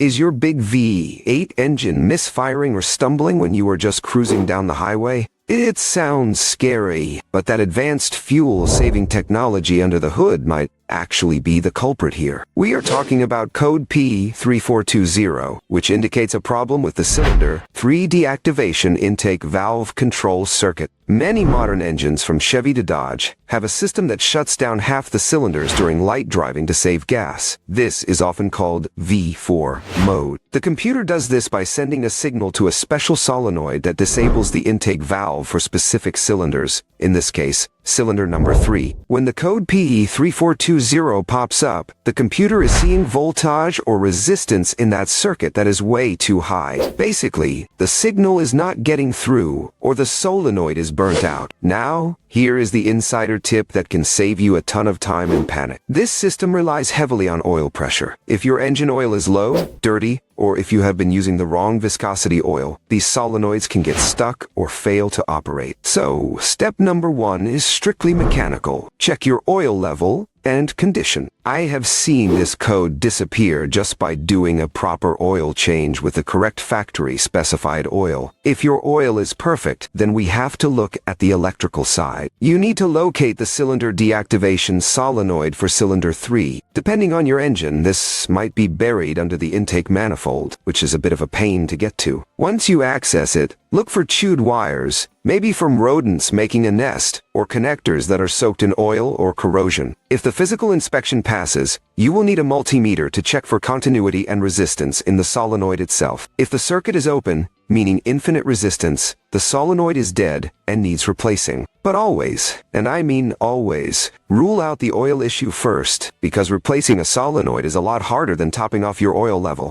Is your big V8 engine misfiring or stumbling when you are just cruising down the highway? It sounds scary, but that advanced fuel-saving technology under the hood might actually be the culprit here. We are talking about code P3420, which indicates a problem with the cylinder 3 deactivation intake valve control circuit. Many modern engines from Chevy to Dodge have a system that shuts down half the cylinders during light driving to save gas. This is often called V4 mode. The computer does this by sending a signal to a special solenoid that disables the intake valve for specific cylinders, in this case, cylinder number 3. When the code P3420 pops up, the computer is seeing voltage or resistance in that circuit that is way too high. Basically, the signal is not getting through, or the solenoid is burnt out. Now, here is the insider tip that can save you a ton of time and panic. This system relies heavily on oil pressure. If your engine oil is low, dirty, or if you have been using the wrong viscosity oil, these solenoids can get stuck or fail to operate. So, step number 1 is strictly mechanical. Check your oil level and condition. I have seen this code disappear just by doing a proper oil change with the correct factory specified oil. If your oil is perfect, then we have to look at the electrical side. You need to locate the cylinder deactivation solenoid for cylinder 3. Depending on your engine, this might be buried under the intake manifold, which is a bit of a pain to get to. Once you access it, look for chewed wires, maybe from rodents making a nest, or connectors that are soaked in oil or corrosion. If the physical inspection passes, you will need a multimeter to check for continuity and resistance in the solenoid itself. If the circuit is open, meaning infinite resistance, the solenoid is dead and needs replacing. But always, and I mean always, rule out the oil issue first, because replacing a solenoid is a lot harder than topping off your oil level.